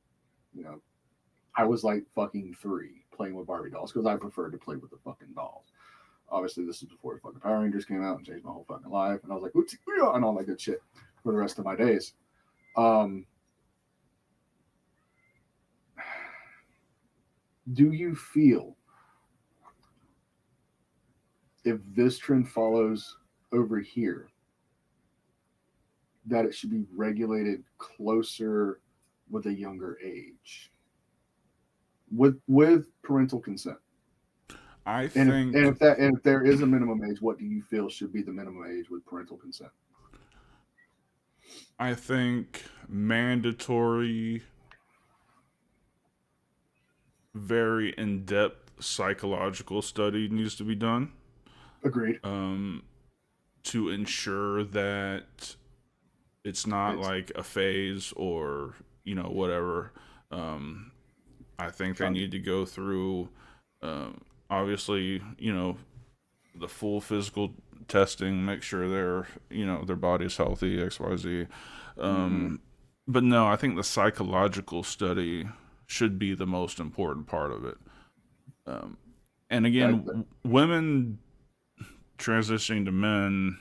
I was like fucking 3 playing with Barbie dolls because I preferred to play with the fucking dolls. Obviously, this is before the fucking Power Rangers came out and changed my whole fucking life, and I was like, "Oops, and all that good shit for the rest of my days. Do you feel if this trend follows over here that it should be regulated closer with a younger age with parental consent? I And think if there is a minimum age, what do you feel should be the minimum age with parental consent? I think mandatory, very in-depth psychological study needs to be done Agreed. to ensure that it's not like a phase or whatever. I think they need to go through obviously the full physical testing, make sure their body's healthy, XYZ. But no, I think the psychological study should be the most important part of it. And again, women transitioning to men,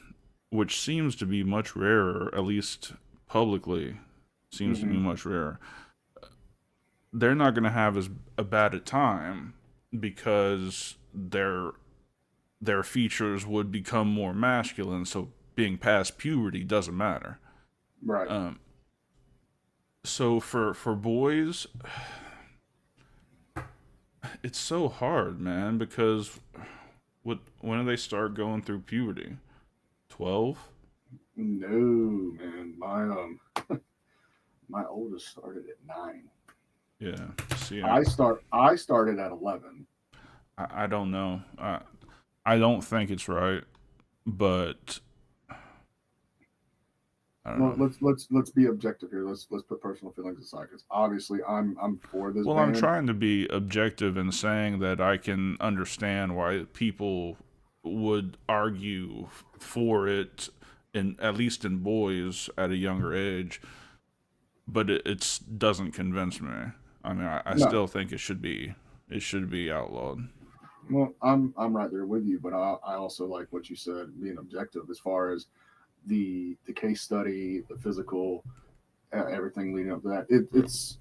which seems to be much rarer, at least publicly, seems to be much rarer. They're not going to have as bad a time because their features would become more masculine. So being past puberty doesn't matter. Right. So for boys, it's so hard, man, because when do they start going through puberty? 12? No, man. My oldest started at 9. Yeah. See, I started at 11. I don't know. I don't think it's right, but I don't know. Let's be objective here. Let's put personal feelings aside because obviously I'm for this. Well, band. I'm trying to be objective in saying that I can understand why people would argue for it, at least in boys at a younger age, but it doesn't convince me. I mean, I still think it should be outlawed. Well, I'm right there with you, but I also like what you said, being objective as far as the case study, the physical, everything leading up to that. It's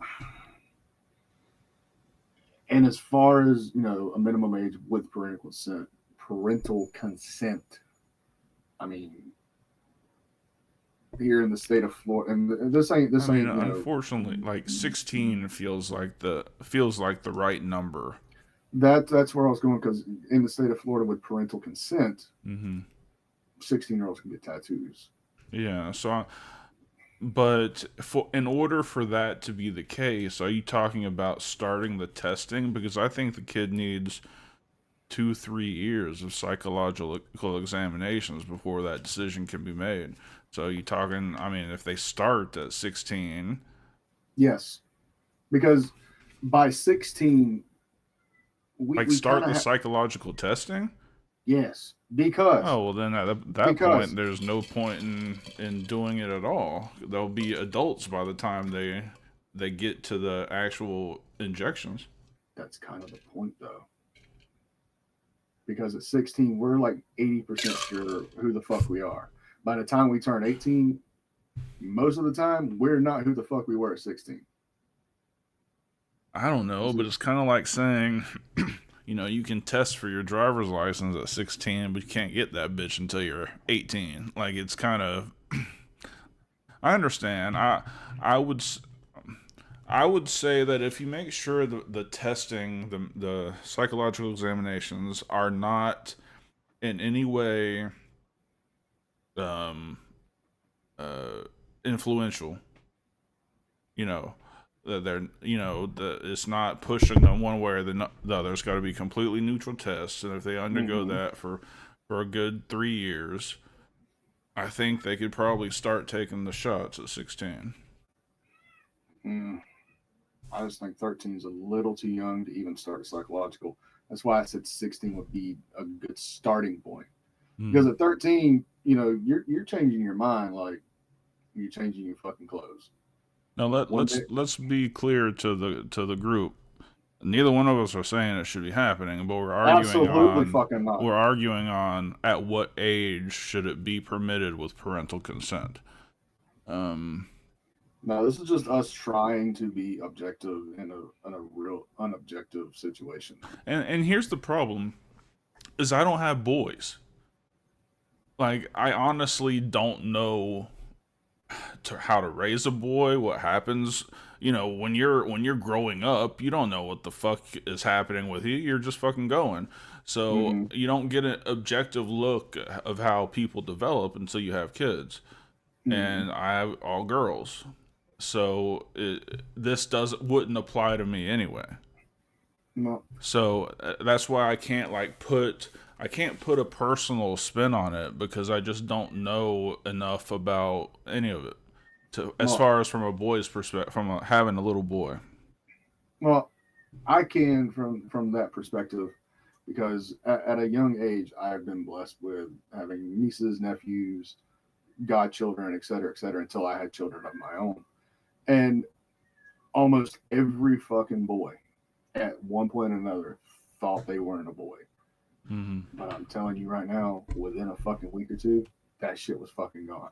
and as far as a minimum age with parental consent. I mean, here in the state of Florida, and this ain't. Unfortunately, like 16 feels like the right number. That's where I was going because in the state of Florida with parental consent, 16-year-olds can get tattoos. Yeah, but in order for that to be the case, are you talking about starting the testing? Because I think the kid needs 2-3 years of psychological examinations before that decision can be made. So you talking? I mean, if they start at 16, yes, because by 16, we start kinda the psychological testing. yes, because Oh well, then at that point, there's no point in doing it at all. They'll be adults by the time they get to the actual injections. that's kind of the point, though. Because at 16, we're like 80% sure who the fuck we are. By the time we turn 18, most of the time, we're not who the fuck we were at 16. I don't know, but it's kind of like saying, you can test for your driver's license at 16, but you can't get that bitch until you're 18. Like, it's kind of. I understand. I would say that if you make sure the testing, the psychological examinations are not in any way influential, that they're it's not pushing them one way or the other. It's got to be completely neutral tests, and if they undergo that for a good 3 years, I think they could probably start taking the shots at 16. I just think 13 is a little too young to even start psychological. That's why I said 16 would be a good starting point. Because at 13, you're changing your mind like you're changing your fucking clothes. Now let's be clear to the group. Neither one of us are saying it should be happening, but we're arguing on at what age should it be permitted with parental consent. No, this is just us trying to be objective in a real unobjective situation. And here's the problem: is I don't have boys. Like, I honestly don't know how to raise a boy. What happens, when you're growing up, you don't know what the fuck is happening with you. You're just fucking going. So you don't get an objective look of how people develop until you have kids. And I have all girls. So this wouldn't apply to me anyway. No. So that's why I can't put a personal spin on it, because I just don't know enough about any of it. As far as from a boy's perspective, from having a little boy. Well, I can from that perspective, because at a young age, I've been blessed with having nieces, nephews, godchildren, et cetera, until I had children of my own. And almost every fucking boy at one point or another thought they weren't a boy. But I'm telling you right now, within a fucking week or two, that shit was fucking gone.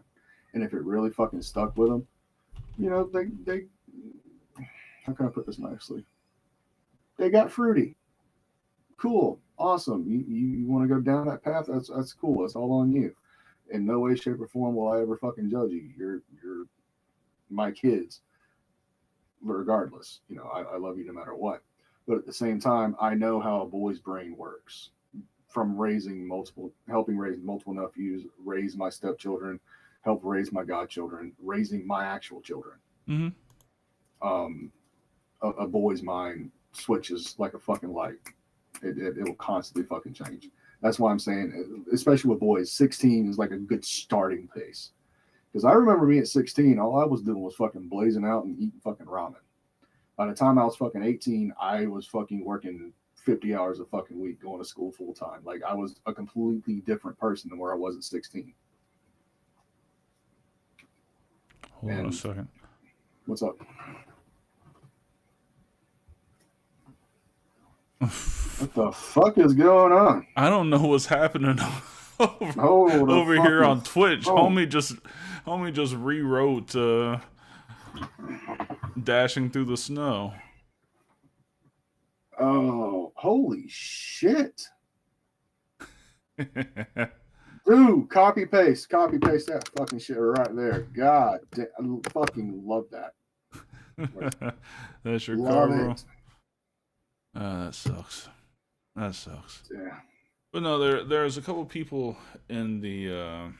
And if it really fucking stuck with them, they how can I put this nicely? They got fruity. Cool. Awesome. You want to go down that path? That's cool. That's all on you. In no way, shape, or form will I ever fucking judge you. You're my kids. Regardless, I love you no matter what. But at the same time, I know how a boy's brain works. From helping raise multiple nephews, raise my stepchildren, help raise my godchildren, raising my actual children. A boy's mind switches like a fucking light. It will constantly fucking change. That's why I'm saying, especially with boys, 16 is like a good starting pace. Because I remember me at 16, all I was doing was fucking blazing out and eating fucking ramen. By the time I was fucking 18, I was fucking working 50 hours a fucking week, going to school full time. Like, I was a completely different person than where I was at 16. Hold on a second. What's up? What the fuck is going on? I don't know what's happening over here on Twitch. Homie just rewrote Dashing Through the Snow. Oh, holy shit. Dude, copy paste that fucking shit right there. God damn, I fucking love that. That's your love car, bro. it. That sucks. Yeah. But no, there's a couple people in the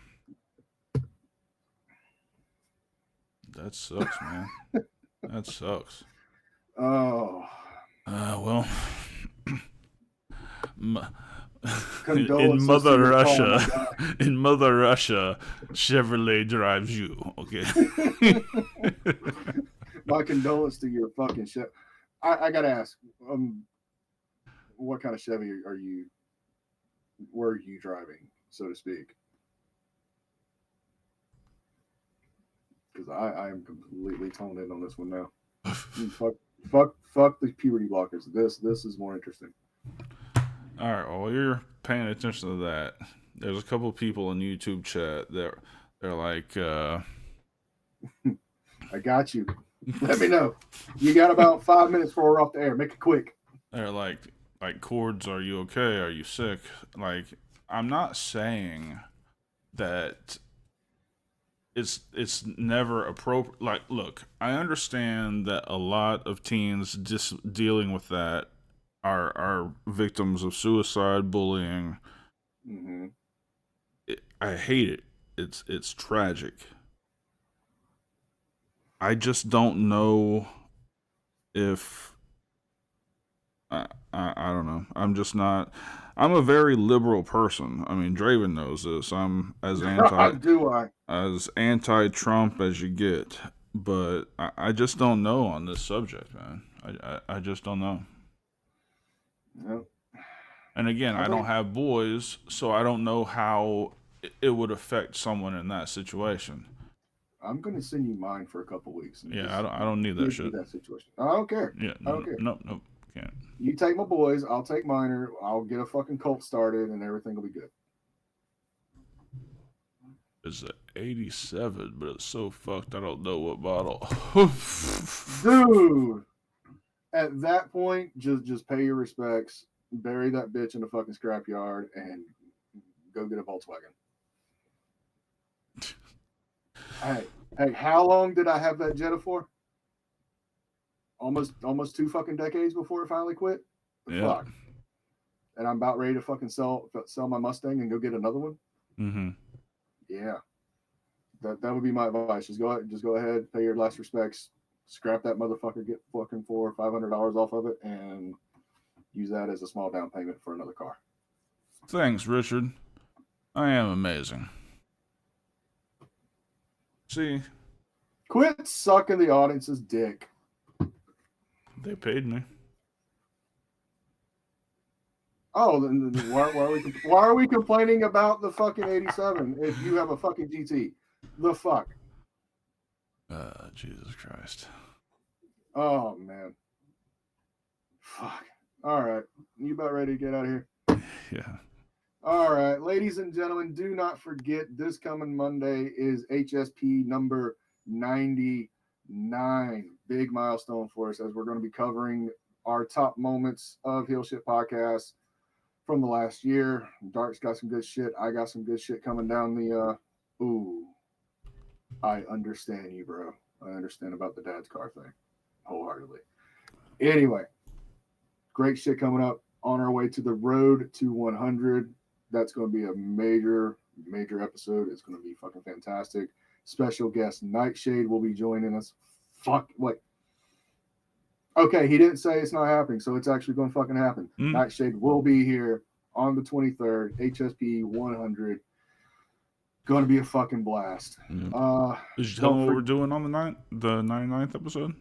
that sucks, man. That sucks. Oh. Well, in Mother Russia, Chevrolet drives you. Okay. My condolences to your fucking shit. I gotta ask, what kind of Chevy were you driving, so to speak? Because I am completely toned in on this one now. fuck the puberty blockers. This is more interesting. All right, well, you're paying attention to that. There's a couple people in YouTube chat that they're like, I got you. Let me know. You got about 5 minutes before we're off the air. Make it quick. they're like Cords, are you okay? Are you sick? Like, I'm not saying that it's never appropriate. Like, look, I understand that a lot of teens just dealing with that are victims of suicide, bullying. Mm-hmm. I hate it. It's tragic. I just don't know if I don't know. I'm just not. I'm a very liberal person. I mean, Dravyn knows this. I'm as Do I? anti-Trump as you get, but I just don't know on this subject, man. I just don't know. Yep. And again, I don't have boys, so I don't know how it would affect someone in that situation. I'm gonna send you mine for a couple weeks. Yeah, I don't need that shit. That situation. I don't care. Yeah, I don't care. Nope, can't. You take my boys, I'll take mine. I'll get a fucking cult started, and everything will be good. It's an 87, but it's so fucked I don't know what model. Dude, at that point, just pay your respects, bury that bitch in the fucking scrapyard, and go get a Volkswagen. Hey, how long did I have that Jetta for? Almost 2 fucking decades before it finally quit. Yeah. Fuck. And I'm about ready to fucking sell my Mustang and go get another one. Mm-hmm. Yeah. That would be my advice. Just go ahead, pay your last respects, scrap that motherfucker, get fucking $400 or $500 off of it, and use that as a small down payment for another car. Thanks, Richard. I am amazing. See? Quit sucking the audience's dick. They paid me. Oh, then why are we complaining about the fucking 87 if you have a fucking GT? The fuck? Jesus Christ. Oh, man. Fuck. All right. You about ready to get out of here? Yeah. All right. Ladies and gentlemen, do not forget this coming Monday is HSP number 99. Big milestone for us as we're going to be covering our top moments of Heel Shit Podcast from the last year. Dark's got some good shit. I got some good shit coming down the I understand you, bro. I understand about the dad's car thing wholeheartedly. Anyway, great shit coming up on our way to the road to 100. That's going to be a major episode. It's going to be fucking fantastic. Special guest Nightshade will be joining us. Fuck, what? Okay, he didn't say it's not happening, so it's actually going to fucking happen. Nightshade will be here on the 23rd, HSP 100. Going to be a fucking blast. Did you tell them what we're doing on the 99th episode?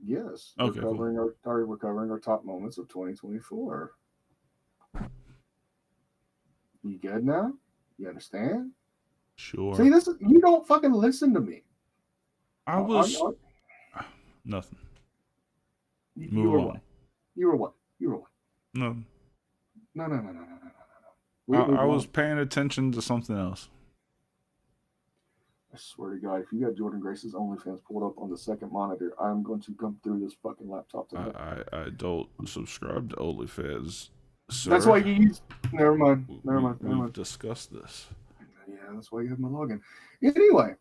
Yes. Okay, We're covering our top moments of 2024. You good now? You understand? Sure. See, you don't fucking listen to me. I was nothing. You were what? You were what? No. No. I was paying attention to something else. I swear to God, if you got Jordan Grace's OnlyFans pulled up on the second monitor, I'm going to come through this fucking laptop today. I don't subscribe to OnlyFans, sir. That's why you use... Never mind. We've discussed this. Yeah, that's why you have my login. Anyway.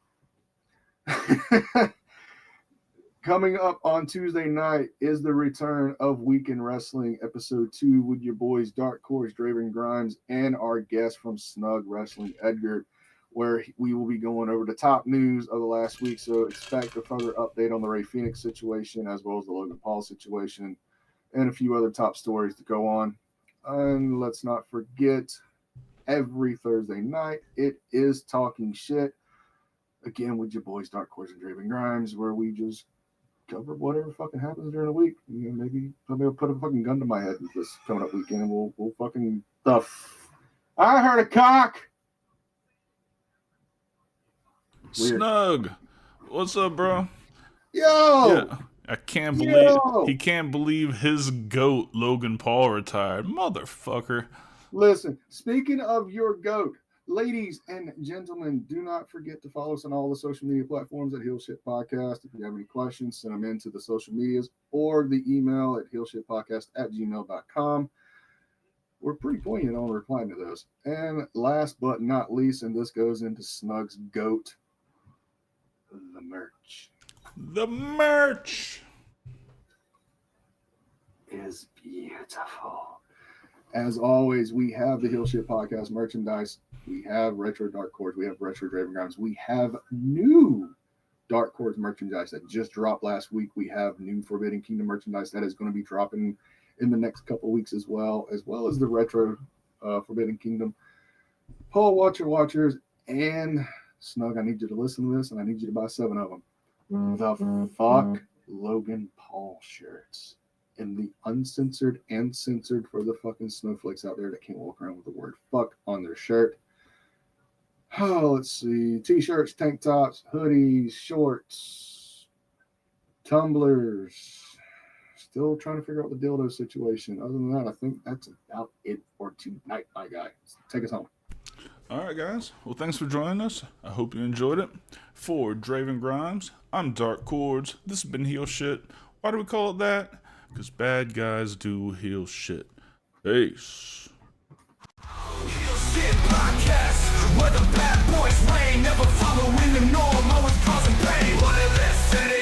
Coming up on Tuesday night is the return of Weekend Wrestling Episode 2 with your boys Dark Horse, Dravyn Grimes, and our guest from Snug Wrestling, Edgar, where we will be going over the top news of the last week. So expect a further update on the Ray Phoenix situation, as well as the Logan Paul situation, and a few other top stories to go on. And let's not forget, every Thursday night, it is Talking Shit, again with your boys Dark Horse and Dravyn Grimes, where we just cover whatever fucking happens during the week. Maybe somebody will put a fucking gun to my head this coming up weekend, and we'll fucking I heard a cock. Weird. Snug, what's up, bro? Yo, Yeah, I can't believe he can't believe his goat Logan Paul retired, motherfucker. listen. Speaking of your goat, ladies and gentlemen, do not forget to follow us on all the social media platforms at Heel Shit Podcast. If you have any questions, send them into the social medias or the email at heelshitpodcast@gmail.com. We're pretty poignant on replying to those. And last but not least, and this goes into Snug's goat, the merch The merch. is beautiful. As always, we have the Heel Shit Podcast merchandise. We have Retro Dark Chords. We have Retro Dravyn Grimes. We have new Dark Chords merchandise that just dropped last week. We have new Forbidden Kingdom merchandise that is going to be dropping in the next couple of weeks as well as the Retro Forbidden Kingdom. Paul Watchers, and Snug, I need you to listen to this, and I need you to buy 7 of them. The fuck Logan Paul shirts. And the uncensored and censored for the fucking snowflakes out there that can't walk around with the word fuck on their shirt. Oh, let's see. T-shirts, tank tops, hoodies, shorts, tumblers. Still trying to figure out the dildo situation. Other than that, I think that's about it for tonight, my guy. Take us home. All right, guys. Well, thanks for joining us. I hope you enjoyed it. For Dravyn Grimes, I'm Dark Chords. This has been Heel Shit. Why do we call it that? Because bad guys do heel shit. Peace. Heel Shit Podcast, where the bad boys reign, never following the norm, always causing pain. One in this city.